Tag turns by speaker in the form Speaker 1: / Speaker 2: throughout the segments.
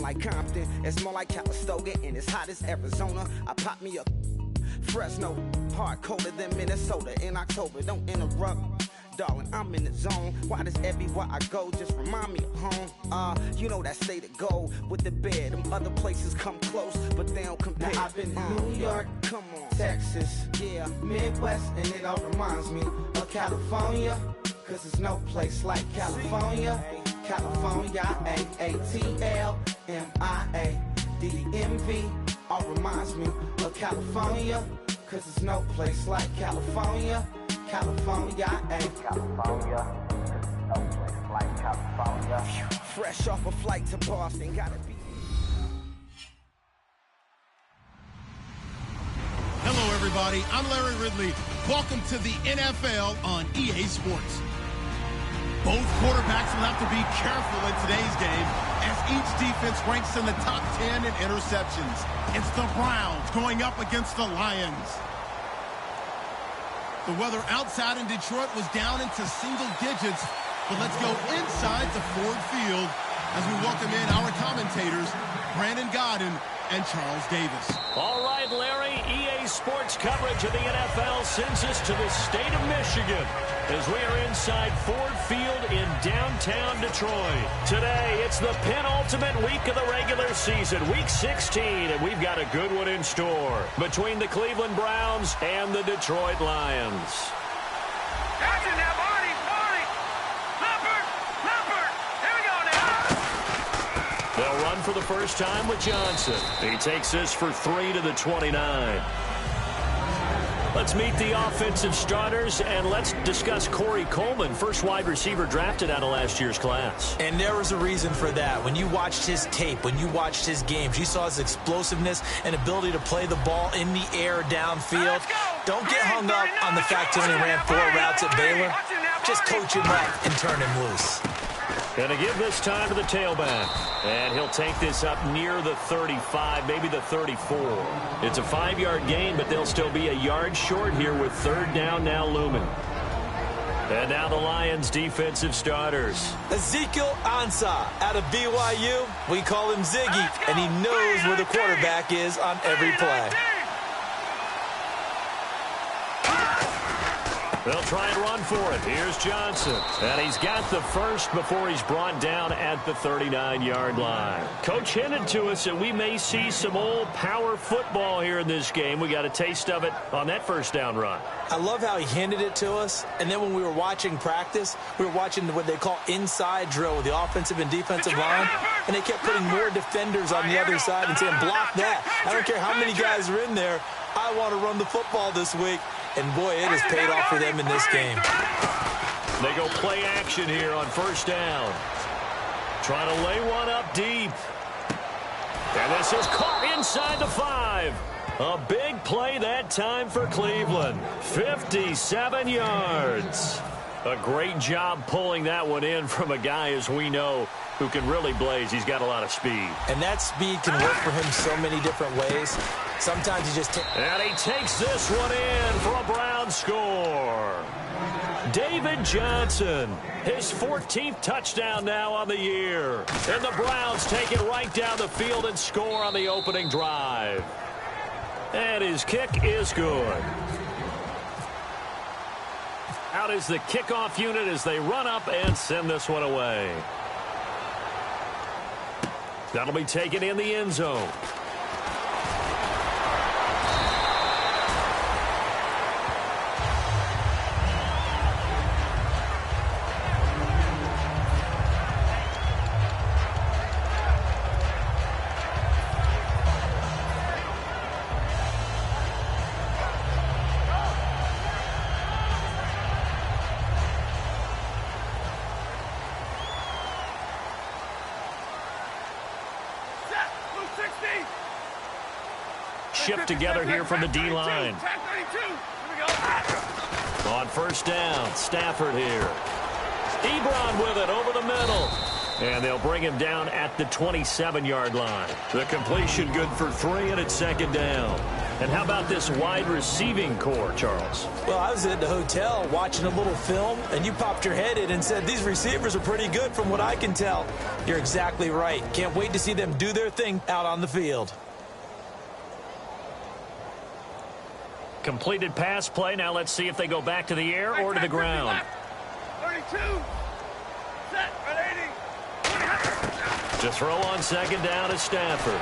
Speaker 1: like Compton. It's more like Calistoga and it's hot as Arizona. I pop me a Fresno, hard colder than Minnesota in October. Don't interrupt, darling, I'm in the zone. Why does everywhere I go just remind me of home? You know that state of gold with the bed. Them other places come close, but they don't compare. Now I've been in New York, come on, Texas, yeah, Midwest, and it all reminds me of California. Cause there's no place like California. California, A-A-T-L-M-I-A-D-M-V. All reminds me of California. Cause there's no place like California. California, California. No place like California. Fresh off a flight to Boston, gotta be.
Speaker 2: Hello, everybody. I'm Larry Ridley. Welcome to the NFL on EA Sports. Both quarterbacks will have to be careful in today's game as each defense ranks in the top 10 in interceptions. It's the Browns going up against the Lions. The weather outside in Detroit was down into single digits, but let's go inside the Ford Field as we welcome in our commentators, Brandon Godden and Charles Davis.
Speaker 3: All right, Larry, EA Sports coverage of the NFL sends us to the state of Michigan as we are inside Ford Field in downtown Detroit. Today, it's the penultimate week of the regular season, week 16, and we've got a good one in store between the Cleveland Browns and the Detroit Lions.
Speaker 4: Catching that Marty! Leopard! Here we go now!
Speaker 3: They'll run for the first time with Johnson. He takes this for 3 to the 29. Let's meet the offensive starters, and let's discuss Corey Coleman, first wide receiver drafted out of last year's class.
Speaker 5: And there was a reason for that. When you watched his tape, when you watched his games, you saw his explosiveness and ability to play the ball in the air downfield. Don't get hung up on the fact he only ran 4 routes at Baylor. Just coach him up and turn him loose.
Speaker 3: Going to give this time to the tailback. And he'll take this up near the 35, maybe the 34. It's a 5-yard gain, but they'll still be a yard short here with third down now looming. And now the Lions' defensive starters.
Speaker 5: Ezekiel Ansah out of BYU. We call him Ziggy, and he knows where the quarterback is on every play.
Speaker 3: They'll try and run for it. Here's Johnson. And he's got the first before he's brought down at the 39-yard line. Coach hinted to us that we may see some old power football here in this game. We got a taste of it on that first down run.
Speaker 5: I love how he hinted it to us. And then when we were watching practice, we were watching what they call inside drill with the offensive and defensive line. And they kept putting more defenders on the other side and saying, block that. I don't care how many guys are in there. I want to run the football this week. And, boy, it has paid off for them in this game.
Speaker 3: They go play action here on first down. Trying to lay one up deep. And this is caught inside the 5. A big play that time for Cleveland. 57 yards. A great job pulling that one in from a guy, as we know, who can really blaze. He's got a lot of speed.
Speaker 5: And that speed can work for him so many different ways. Sometimes he just
Speaker 3: and he takes this one in for a Brown score. David Johnson, his 14th touchdown now on the year. And the Browns take it right down the field and score on the opening drive. And his kick is good. Out is the kickoff unit as they run up and send this one away. That'll be taken in the end zone. Shift together here from the D-line. On first down, Stafford here. Ebron with it over the middle. And they'll bring him down at the 27-yard line. The completion good for 3, and it's second down. And how about this wide receiving core, Charles?
Speaker 5: Well, I was at the hotel watching a little film, and you popped your head in and said, these receivers are pretty good from what I can tell. You're exactly right. Can't wait to see them do their thing out on the field.
Speaker 3: Completed pass play. Now let's see if they go back to the air or to the ground.
Speaker 4: 32. Set. 80.
Speaker 3: To throw on second down is Stafford.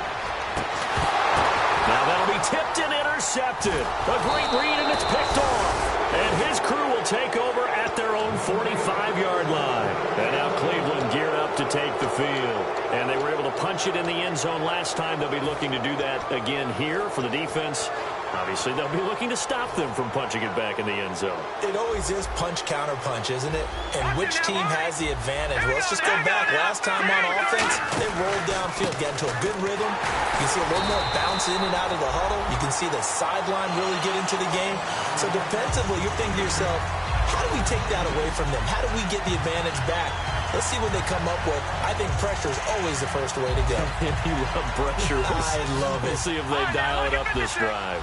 Speaker 3: Now that'll be tipped and intercepted. A great read, and it's picked off. And his crew will take over at their own 45-yard line. And now Cleveland geared up to take the field. And they were able to punch it in the end zone last time. They'll be looking to do that again here for the defense. Obviously, they'll be looking to stop them from punching it back in the end zone.
Speaker 5: It always is punch-counter-punch, isn't it? And which team has the advantage? Well, let's just go back. Last time on offense, they rolled downfield, got into a good rhythm. You can see a little more bounce in and out of the huddle. You can see the sideline really get into the game. So defensively, you're thinking to yourself, how do we take that away from them? How do we get the advantage back? Let's see what they come up with. I think pressure is always the first way to go.
Speaker 3: You love pressure.
Speaker 5: I love it.
Speaker 3: We'll see if they dial it up this drive.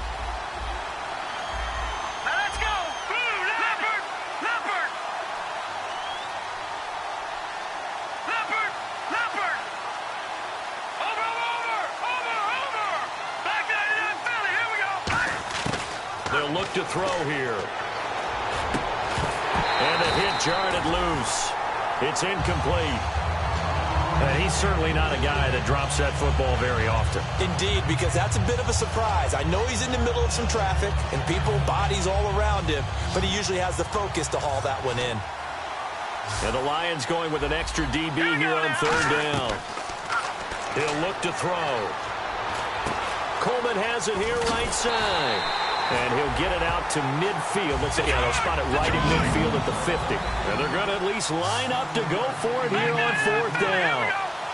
Speaker 3: They'll look to throw here. And a hit jarred it loose. It's incomplete. And he's certainly not a guy that drops that football very often.
Speaker 5: Indeed, because that's a bit of a surprise. I know he's in the middle of some traffic and people, bodies all around him, but he usually has the focus to haul that one in.
Speaker 3: And the Lions going with an extra DB here on third down. He'll look to throw. Coleman has it here right side. And he'll get it out to midfield. Let's say, yeah, they'll spot it right in midfield at the 50. And they're going to at least line up to go for it here on fourth down.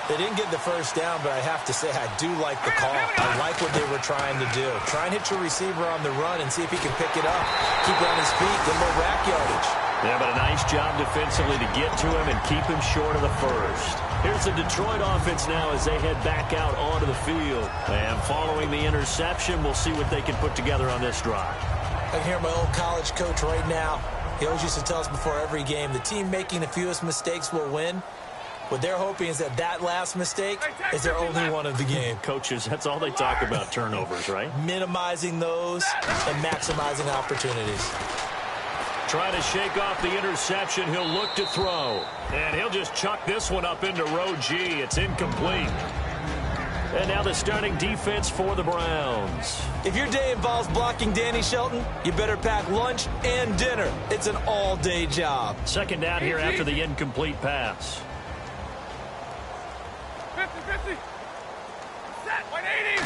Speaker 5: They didn't get the first down, but I have to say I do like the call. I like what they were trying to do. Try and hit your receiver on the run and see if he can pick it up. Keep it on his feet, get a little rack yardage.
Speaker 3: Yeah, but a nice job defensively to get to him and keep him short of the first. Here's the Detroit offense now as they head back out onto the field. And following the interception, we'll see what they can put together on this drive.
Speaker 5: I can hear my old college coach right now. He always used to tell us before every game, the team making the fewest mistakes will win. What they're hoping is that last mistake is their only one of the game.
Speaker 3: Coaches, that's all they talk about, turnovers, right?
Speaker 5: Minimizing those and maximizing opportunities.
Speaker 3: Try to shake off the interception. He'll look to throw. And he'll just chuck this one up into row G. It's incomplete. And now the starting defense for the Browns.
Speaker 5: If your day involves blocking Danny Shelton, you better pack lunch and dinner. It's an all-day job.
Speaker 3: Second down here after the incomplete pass.
Speaker 4: 50-50. Set. 180.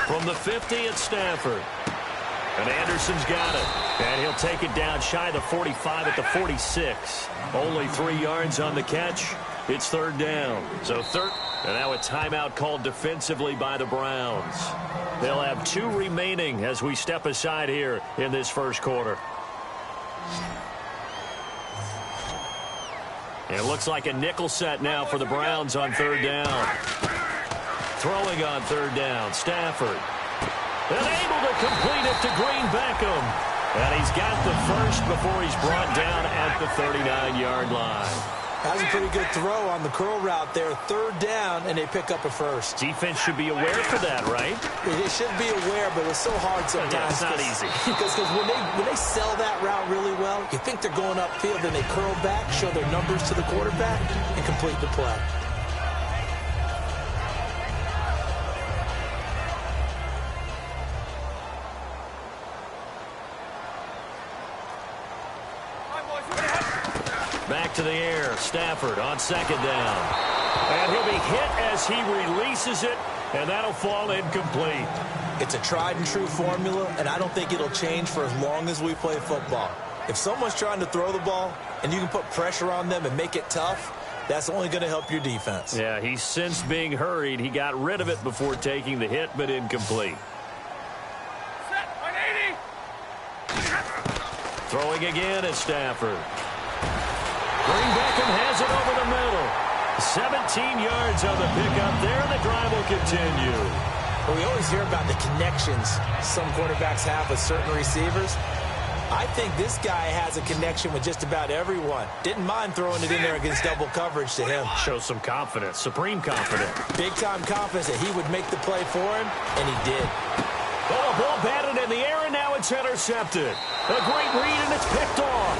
Speaker 3: From the 50, it's Stafford. And Anderson's got it. And he'll take it down shy of the 45 at the 46. Only 3 yards on the catch. It's third down. So third. And now a timeout called defensively by the Browns. They'll have 2 remaining as we step aside here in this first quarter. It looks like a nickel set now for the Browns on third down. Throwing on third down, Stafford. And able to complete it to Green Beckham. And he's got the first before he's brought down at the 39-yard line.
Speaker 5: That was a pretty good throw on the curl route there. Third down, and they pick up a first.
Speaker 3: Defense should be aware for that, right?
Speaker 5: They should be aware, but it's so hard sometimes.
Speaker 3: Yeah, it's not easy.
Speaker 5: Because when they sell that route really well, you think they're going upfield, then they curl back, show their numbers to the quarterback, and complete the play.
Speaker 3: Back to the air. Stafford on second down. And he'll be hit as he releases it, and that'll fall incomplete.
Speaker 5: It's a tried-and-true formula, and I don't think it'll change for as long as we play football. If someone's trying to throw the ball, and you can put pressure on them and make it tough, that's only going to help your defense.
Speaker 3: Yeah, he's since being hurried. He got rid of it before taking the hit, but incomplete.
Speaker 4: Set. 180.
Speaker 3: Throwing again at Stafford. Green Beckham has it over the middle. 17 yards on the pickup there, and the drive will continue.
Speaker 5: Well, we always hear about the connections some quarterbacks have with certain receivers. I think this guy has a connection with just about everyone. Didn't mind throwing it in there against double coverage to him.
Speaker 3: Shows some confidence, supreme confidence.
Speaker 5: Big-time confidence that he would make the play for him, and he did.
Speaker 3: Oh, a ball batted in the air, and now it's intercepted. A great read, and it's picked off.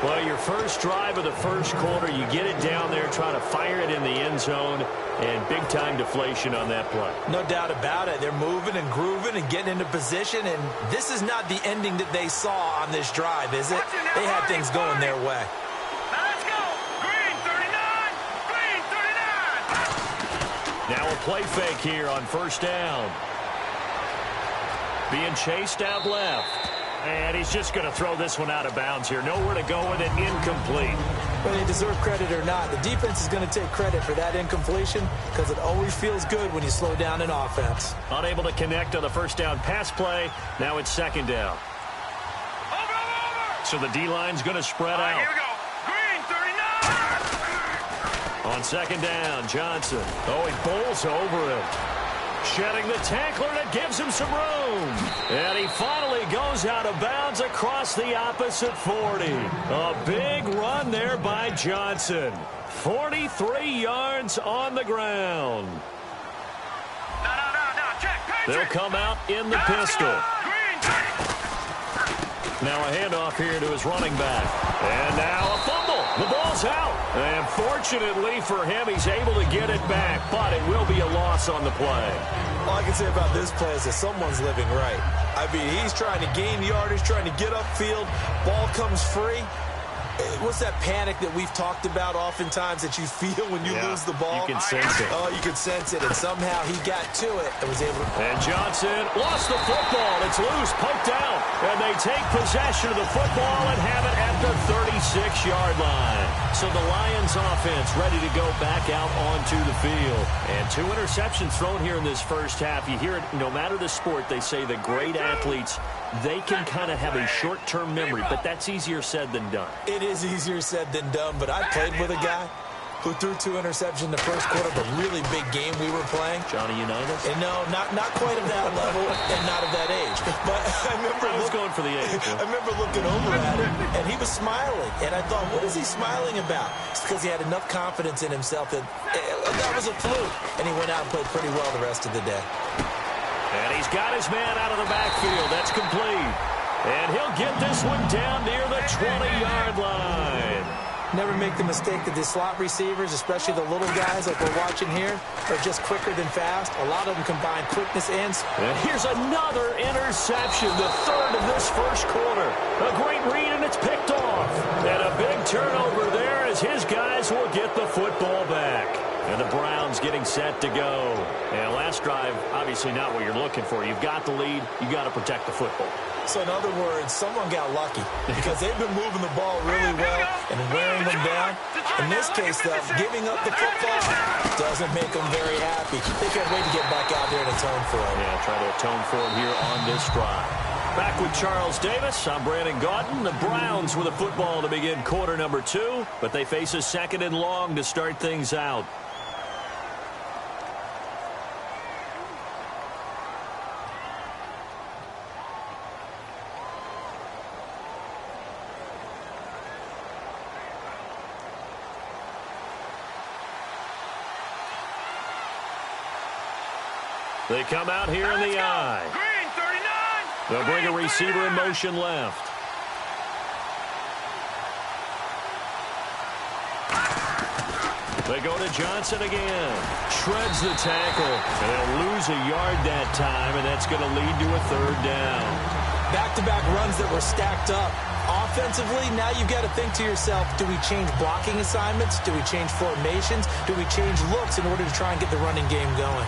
Speaker 3: Well, your first drive of the first quarter, you get it down there, try to fire it in the end zone, and big-time deflation on that play.
Speaker 5: No doubt about it. They're moving and grooving and getting into position, and this is not the ending that they saw on this drive, is it? They had things going their way.
Speaker 4: Now let's go. Green 39. Green 39.
Speaker 3: Now a play fake here on first down. Being chased out left. And he's just going to throw this one out of bounds here. Nowhere to go with it. Incomplete.
Speaker 5: Whether they deserve credit or not, the defense is going to take credit for that incompletion because it always feels good when you slow down an offense.
Speaker 3: Unable to connect on the first down pass play. Now it's second down.
Speaker 4: Over.
Speaker 3: So the D-line's going to spread out.
Speaker 4: Here we go. Green 39.
Speaker 3: On second down, Johnson. Oh, he bowls over it. Shedding the tackler that gives him some room. And he finally goes out of bounds across the opposite 40. A big run there by Johnson. 43 yards on the ground.
Speaker 4: No. Check.
Speaker 3: They'll come out in the pistol.
Speaker 4: Green.
Speaker 3: Now a handoff here to his running back. And now a fumble. The ball's out. And fortunately for him, he's able to get it back. But it will be a loss on the play.
Speaker 5: All I can say about this play is that someone's living right. I mean, he's trying to gain yardage, trying to get upfield. Ball comes free. What's that panic that we've talked about oftentimes that you feel when you lose the ball?
Speaker 3: You can sense it.
Speaker 5: Oh, you can sense it. And somehow he got to it and was able to.
Speaker 3: And Johnson lost the football. It's loose, poked out. And they take possession of the football and have it at the 36-yard line. So the Lions offense ready to go back out onto the field. And 2 interceptions thrown here in this first half. You hear it, no matter the sport, they say the great athletes, they can kind of have a short-term memory, but that's easier said than done.
Speaker 5: It is easier said than done, but I played with a guy who threw 2 interceptions in the first quarter of a really big game we were playing.
Speaker 3: Johnny Unitas?
Speaker 5: And no, not quite of that level and not of that age. But I was
Speaker 3: going for the age.
Speaker 5: I remember looking over at him, and he was smiling. And I thought, what is he smiling about? It's because he had enough confidence in himself that that was a fluke. And he went out and played pretty well the rest of the day.
Speaker 3: And he's got his man out of the backfield. That's complete. And he'll get this one down near the 20-yard line.
Speaker 5: Never make the mistake that the slot receivers, especially the little guys like we're watching here, are just quicker than fast. A lot of them combine quickness and speed.
Speaker 3: And here's another interception, the third of this first quarter. A great read, and it's picked off. And a big turnover there as his guys will get the football back. And the Browns getting set to go. And last drive, obviously not what you're looking for. You've got the lead. You've got to protect the football.
Speaker 5: So in other words, someone got lucky because they've been moving the ball really well and wearing them down. In this case, though, giving up the football doesn't make them very happy. They can't wait to get back out there and atone for it.
Speaker 3: Yeah, try to atone for it here on this drive. Back with Charles Davis. I'm Brandon Gaudin. The Browns with the football to begin quarter number 2, but they face a 2nd and long to start things out. They come out here in the eye.
Speaker 4: Green 39.
Speaker 3: They'll bring a receiver in motion left. They go to Johnson again. Shreds the tackle. And they'll lose a yard that time, and that's going to lead to a 3rd down.
Speaker 5: Back-to-back runs that were stacked up. Offensively, now you've got to think to yourself, do we change blocking assignments? Do we change formations? Do we change looks in order to try and get the running game going?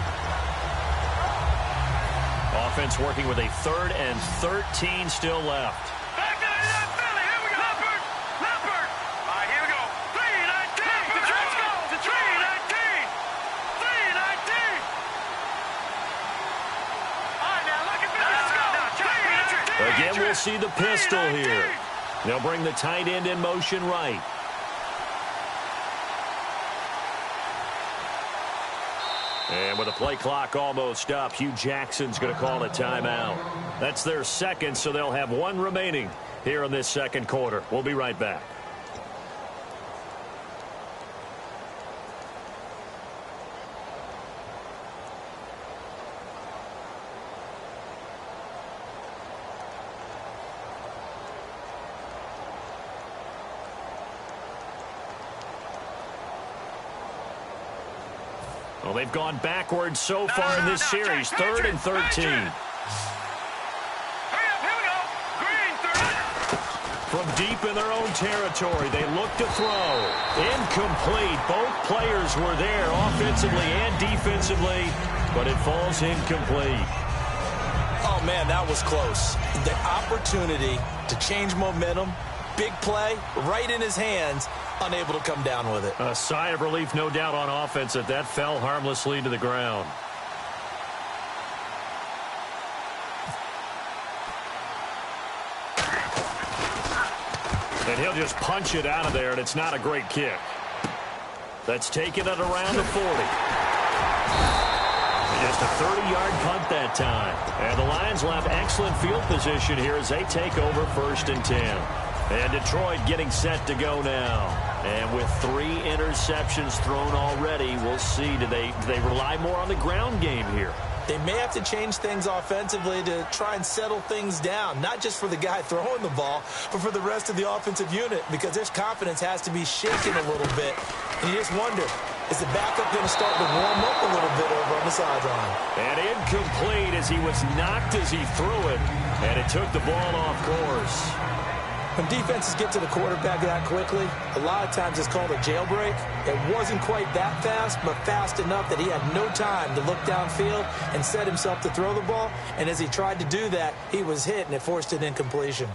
Speaker 3: Offense working with a 3rd and 13 still left.
Speaker 4: Back to that Philly. Here we go. Leopard. All right, here we go. 3-19. Let's go. 3-19. 3-19. All right, now look at this. Let's go. 3-19.
Speaker 3: Again, we'll see the pistol here. They'll bring the tight end in motion right. And with the play clock almost up, Hugh Jackson's going to call a timeout. That's their second, so they'll have one remaining here in this second quarter. We'll be right back. Well, they've gone backwards so far in this series. 3rd and 13. From deep in their own territory, they look to throw. Incomplete. Both players were there offensively and defensively, but it falls incomplete.
Speaker 5: Oh, man, that was close. The opportunity to change momentum, big play, right in his hands, unable to come down with it.
Speaker 3: A sigh of relief, no doubt, on offense that fell harmlessly to the ground. And he'll just punch it out of there, and it's not a great kick. That's taken it around the 40. Just a 30-yard punt that time. And the Lions will have excellent field position here as they take over 1st and 10. And Detroit getting set to go now. And with 3 interceptions thrown already, we'll see. Do they rely more on the ground game here?
Speaker 5: They may have to change things offensively to try and settle things down, not just for the guy throwing the ball, but for the rest of the offensive unit, because their confidence has to be shaken a little bit. And you just wonder, is the backup going to start to warm up a little bit over on the sideline?
Speaker 3: And incomplete as he was knocked as he threw it, and it took the ball off course.
Speaker 5: When defenses get to the quarterback that quickly, a lot of times it's called a jailbreak. It wasn't quite that fast, but fast enough that he had no time to look downfield and set himself to throw the ball. And as he tried to do that, he was hit, and it forced an incompletion.